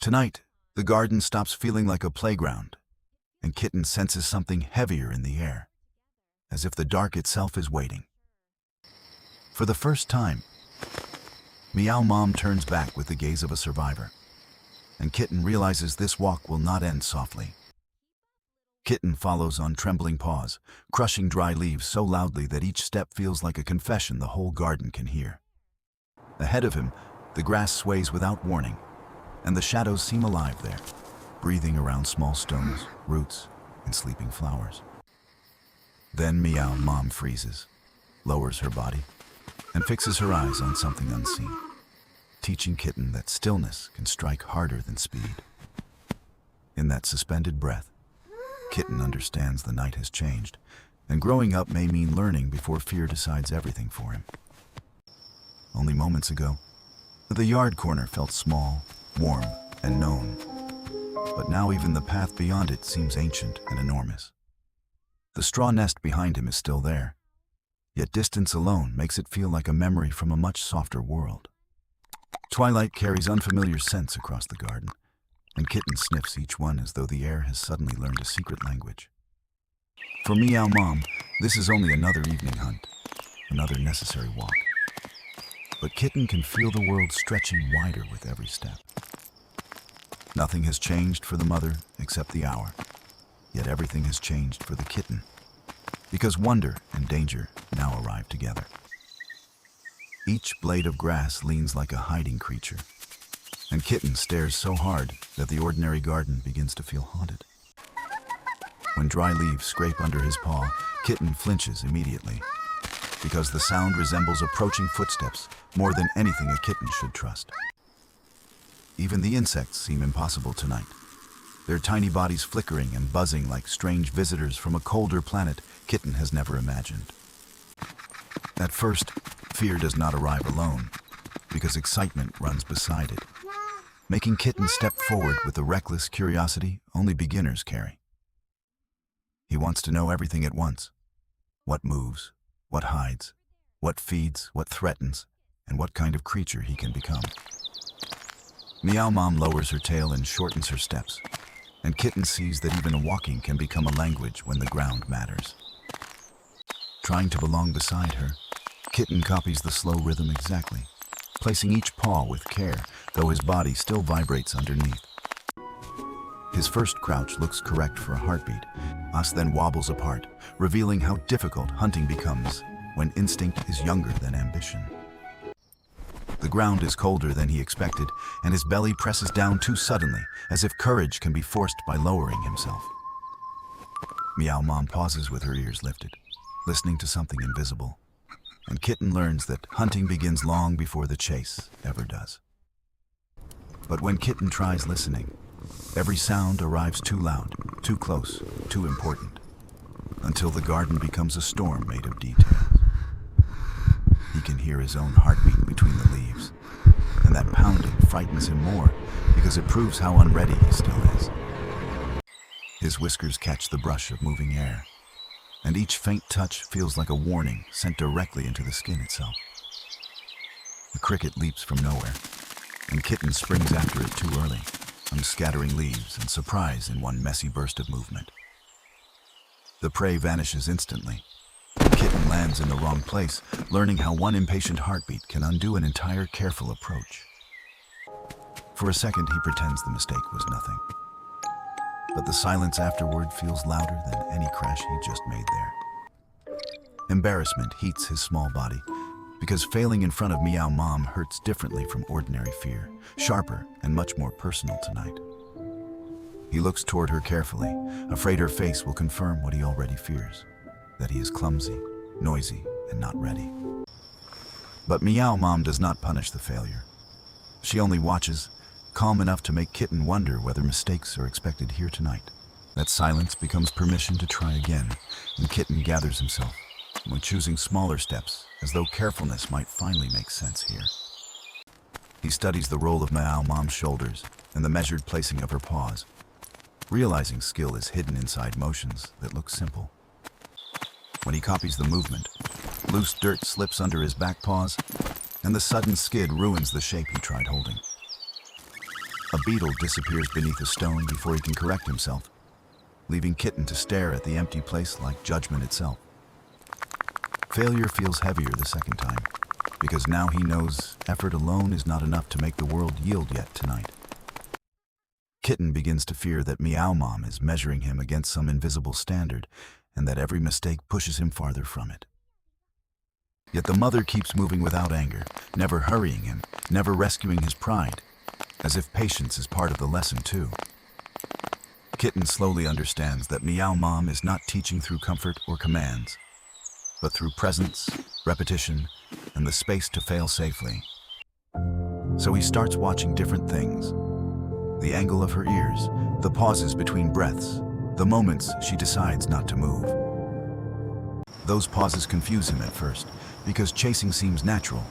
Tonight, the garden stops feeling like a playground, and Kitten senses something heavier in the air, as if the dark itself is waiting. For the first time, Meow Mom turns back with the gaze of a survivor, and Kitten realizes this walk will not end softly. Kitten follows on trembling paws, crushing dry leaves so loudly that each step feels like a confession the whole garden can hear. Ahead of him, the grass sways without warning, and the shadows seem alive there, breathing around small stones, roots, and sleeping flowers. Then Meow Mom freezes, lowers her body, and fixes her eyes on something unseen, teaching Kitten that stillness can strike harder than speed. In that suspended breath, Kitten understands the night has changed, and growing up may mean learning before fear decides everything for him. Only moments ago, the yard corner felt small, warm, and known, but now even the path beyond it seems ancient and enormous. The straw nest behind him is still there, yet distance alone makes it feel like a memory from a much softer world. Twilight carries unfamiliar scents across the garden, and Kitten sniffs each one as though the air has suddenly learned a secret language. For Meow Mom, this is only another evening hunt, another necessary walk. But Kitten can feel the world stretching wider with every step. Nothing has changed for the mother except the hour, yet everything has changed for the kitten, because wonder and danger now arrive together. Each blade of grass leans like a hiding creature, and Kitten stares so hard that the ordinary garden begins to feel haunted. When dry leaves scrape under his paw, Kitten flinches immediately, because the sound resembles approaching footsteps more than anything a kitten should trust. Even the insects seem impossible tonight, their tiny bodies flickering and buzzing like strange visitors from a colder planet Kitten has never imagined. At first, fear does not arrive alone, because excitement runs beside it, making Kitten step forward with the reckless curiosity only beginners carry. He wants to know everything at once: what moves, what hides, what feeds, what threatens, and what kind of creature he can become. Meow Mom lowers her tail and shortens her steps, and Kitten sees that even walking can become a language when the ground matters. Trying to belong beside her, Kitten copies the slow rhythm exactly, placing each paw with care, though his body still vibrates underneath. His first crouch looks correct for a heartbeat, then wobbles apart, revealing how difficult hunting becomes when instinct is younger than ambition. The ground is colder than he expected, and his belly presses down too suddenly, as if courage can be forced by lowering himself. Meow Mom pauses with her ears lifted, listening to something invisible, and Kitten learns that hunting begins long before the chase ever does. But when Kitten tries listening, every sound arrives too loud, too close, too important, until the garden becomes a storm made of details. He can hear his own heartbeat between the leaves, and that pounding frightens him more because it proves how unready he still is. His whiskers catch the brush of moving air, and each faint touch feels like a warning sent directly into the skin itself. A cricket leaps from nowhere, and Kitten springs after it too early, scattering leaves and surprise in one messy burst of movement. The prey vanishes instantly. Kitten lands in the wrong place, learning how one impatient heartbeat can undo an entire careful approach. For a second, he pretends the mistake was nothing, but the silence afterward feels louder than any crash he just made there. Embarrassment heats his small body, because failing in front of Meow Mom hurts differently from ordinary fear, sharper and much more personal tonight. He looks toward her carefully, afraid her face will confirm what he already fears, that he is clumsy, noisy, and not ready. But Meow Mom does not punish the failure. She only watches, calm enough to make Kitten wonder whether mistakes are expected here tonight. That silence becomes permission to try again, and Kitten gathers himself, when choosing smaller steps, as though carefulness might finally make sense here. He studies the roll of Meow Mom's shoulders and the measured placing of her paws, realizing skill is hidden inside motions that look simple. When he copies the movement, loose dirt slips under his back paws, and the sudden skid ruins the shape he tried holding. A beetle disappears beneath a stone before he can correct himself, leaving Kitten to stare at the empty place like judgment itself. Failure feels heavier the second time, because now he knows effort alone is not enough to make the world yield yet tonight. Kitten begins to fear that Meow Mom is measuring him against some invisible standard, and that every mistake pushes him farther from it. Yet the mother keeps moving without anger, never hurrying him, never rescuing his pride, as if patience is part of the lesson too. Kitten slowly understands that Meow Mom is not teaching through comfort or commands, but through presence, repetition, and the space to fail safely. So he starts watching different things. The angle of her ears, the pauses between breaths, the moments she decides not to move. Those pauses confuse him at first, because chasing seems natural,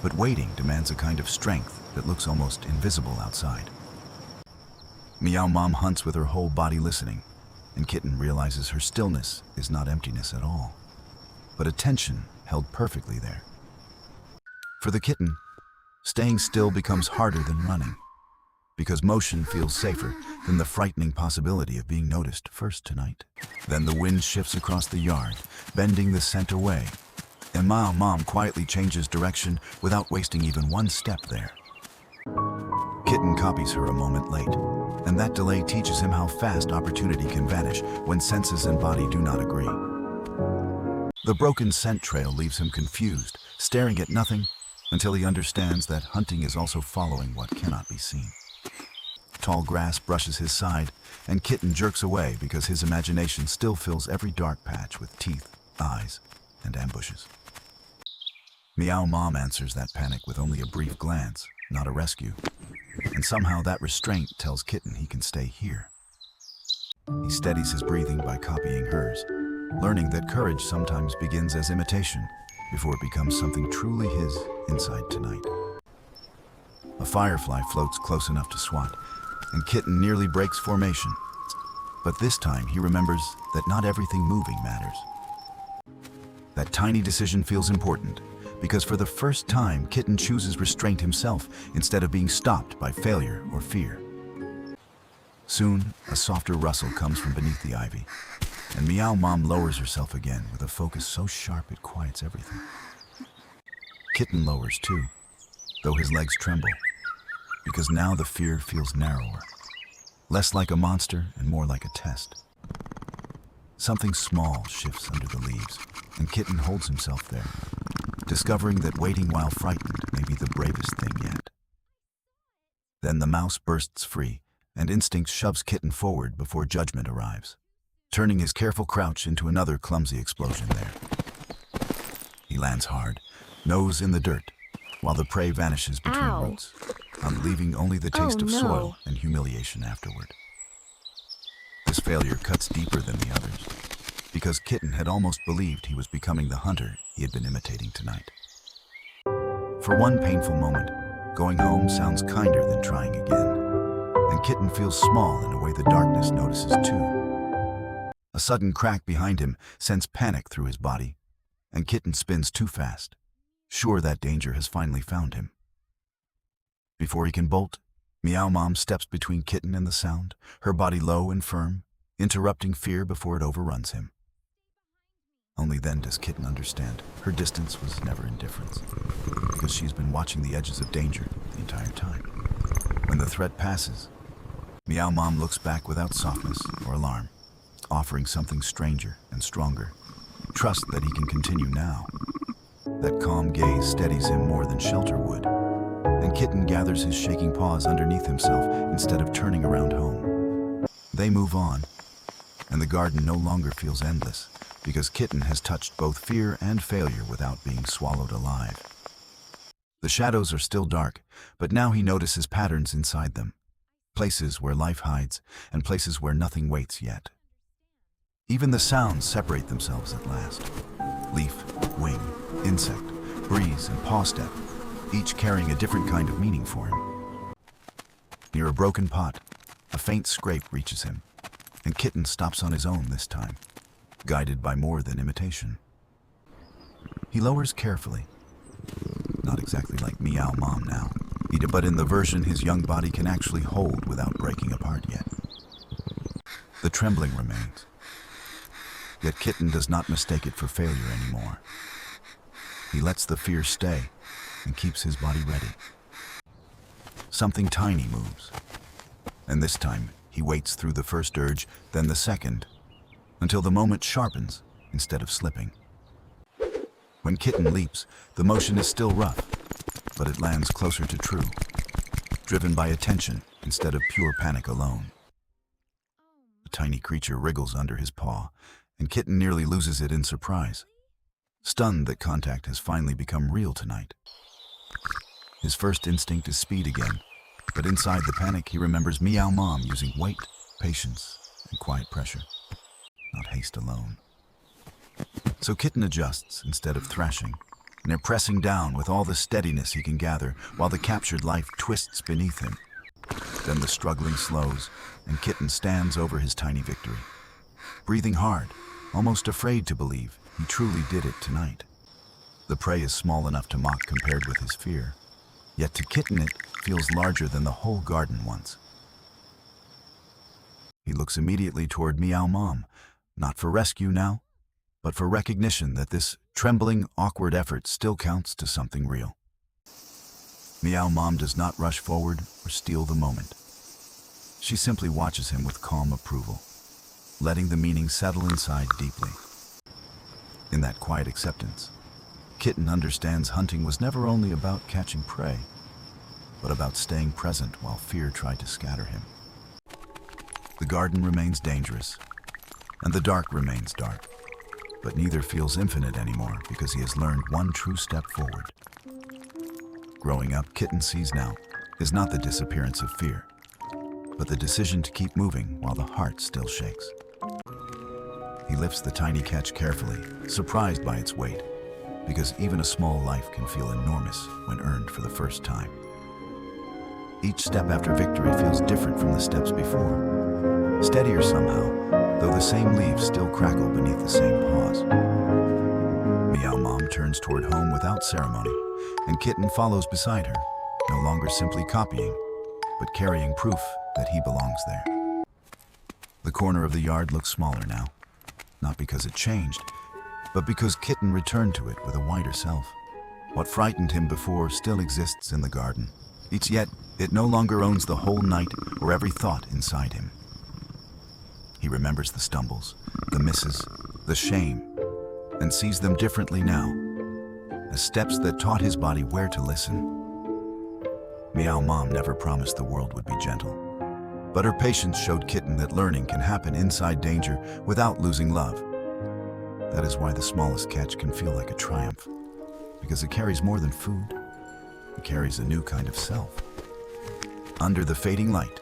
but waiting demands a kind of strength that looks almost invisible outside. Meow Mom hunts with her whole body listening, and Kitten realizes her stillness is not emptiness at all, but attention held perfectly there. For the kitten, staying still becomes harder than running, because motion feels safer than the frightening possibility of being noticed first tonight. Then the wind shifts across the yard, bending the scent away, and Meow Mom quietly changes direction without wasting even one step there. Kitten copies her a moment late, and that delay teaches him how fast opportunity can vanish when senses and body do not agree. The broken scent trail leaves him confused, staring at nothing until he understands that hunting is also following what cannot be seen. Tall grass brushes his side, and Kitten jerks away because his imagination still fills every dark patch with teeth, eyes, and ambushes. Meow Mom answers that panic with only a brief glance, not a rescue, and somehow that restraint tells Kitten he can stay here. He steadies his breathing by copying hers, learning that courage sometimes begins as imitation before it becomes something truly his inside tonight. A firefly floats close enough to swat, and Kitten nearly breaks formation. But this time he remembers that not everything moving matters. That tiny decision feels important, because for the first time Kitten chooses restraint himself instead of being stopped by failure or fear. Soon, a softer rustle comes from beneath the ivy, and Meow Mom lowers herself again with a focus so sharp it quiets everything. Kitten lowers too, though his legs tremble, because now the fear feels narrower, less like a monster and more like a test. Something small shifts under the leaves, and Kitten holds himself there, discovering that waiting while frightened may be the bravest thing yet. Then the mouse bursts free, and instinct shoves Kitten forward before judgment arrives, turning his careful crouch into another clumsy explosion there. He lands hard, nose in the dirt, while the prey vanishes between roots, leaving only the taste of soil and humiliation afterward. This failure cuts deeper than the others, because Kitten had almost believed he was becoming the hunter he had been imitating tonight. For one painful moment, going home sounds kinder than trying again, and Kitten feels small in a way the darkness notices too. A sudden crack behind him sends panic through his body, and Kitten spins too fast, sure that danger has finally found him. Before he can bolt, Meow Mom steps between Kitten and the sound, her body low and firm, interrupting fear before it overruns him. Only then does Kitten understand her distance was never indifference, because she's been watching the edges of danger the entire time. When the threat passes, Meow Mom looks back without softness or alarm, offering something stranger and stronger, trust that he can continue now. That calm gaze steadies him more than shelter would, and Kitten gathers his shaking paws underneath himself instead of turning around home. They move on, and the garden no longer feels endless, because Kitten has touched both fear and failure without being swallowed alive. The shadows are still dark, but now he notices patterns inside them, places where life hides and places where nothing waits yet. Even the sounds separate themselves at last. Leaf, wing, insect, breeze, and paw step, each carrying a different kind of meaning for him. Near a broken pot, a faint scrape reaches him, and Kitten stops on his own this time, guided by more than imitation. He lowers carefully, not exactly like Meow Mom now, But in the version his young body can actually hold without breaking apart yet. The trembling remains. Yet Kitten does not mistake it for failure anymore. He lets the fear stay and keeps his body ready. Something tiny moves, and this time he waits through the first urge, then the second, until the moment sharpens instead of slipping. When Kitten leaps, the motion is still rough, but it lands closer to true, driven by attention instead of pure panic alone. The tiny creature wriggles under his paw, and Kitten nearly loses it in surprise, stunned that contact has finally become real tonight. His first instinct is speed again, but inside the panic he remembers Meow Mom using weight, patience, and quiet pressure, not haste alone. So Kitten adjusts instead of thrashing, and pressing down with all the steadiness he can gather while the captured life twists beneath him. Then the struggling slows, and Kitten stands over his tiny victory, breathing hard, almost afraid to believe he truly did it tonight. The prey is small enough to mock compared with his fear, yet to Kitten it feels larger than the whole garden once. He looks immediately toward Meow Mom, not for rescue now, but for recognition that this trembling, awkward effort still counts to something real. Meow Mom does not rush forward or steal the moment. She simply watches him with calm approval, letting the meaning settle inside deeply. In that quiet acceptance, Kitten understands hunting was never only about catching prey, but about staying present while fear tried to scatter him. The garden remains dangerous, and the dark remains dark, but neither feels infinite anymore because he has learned one true step forward. Growing up, Kitten sees now is not the disappearance of fear, but the decision to keep moving while the heart still shakes. He lifts the tiny catch carefully, surprised by its weight, because even a small life can feel enormous when earned for the first time. Each step after victory feels different from the steps before, steadier somehow, though the same leaves still crackle beneath the same paws. Meow Mom turns toward home without ceremony, and Kitten follows beside her, no longer simply copying, but carrying proof that he belongs there. The corner of the yard looks smaller now, not because it changed, but because Kitten returned to it with a wider self. What frightened him before still exists in the garden. Yet it no longer owns the whole night or every thought inside him. He remembers the stumbles, the misses, the shame, and sees them differently now, as steps that taught his body where to listen. Meow Mom never promised the world would be gentle, but her patience showed Kitten that learning can happen inside danger without losing love. That is why the smallest catch can feel like a triumph, because it carries more than food. It carries a new kind of self. Under the fading light,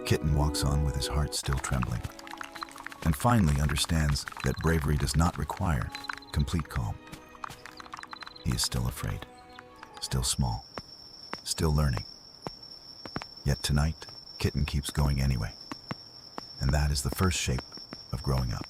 Kitten walks on with his heart still trembling, and finally understands that bravery does not require complete calm. He is still afraid, still small, still learning. Yet tonight, Kitten keeps going anyway, and that is the first shape of growing up.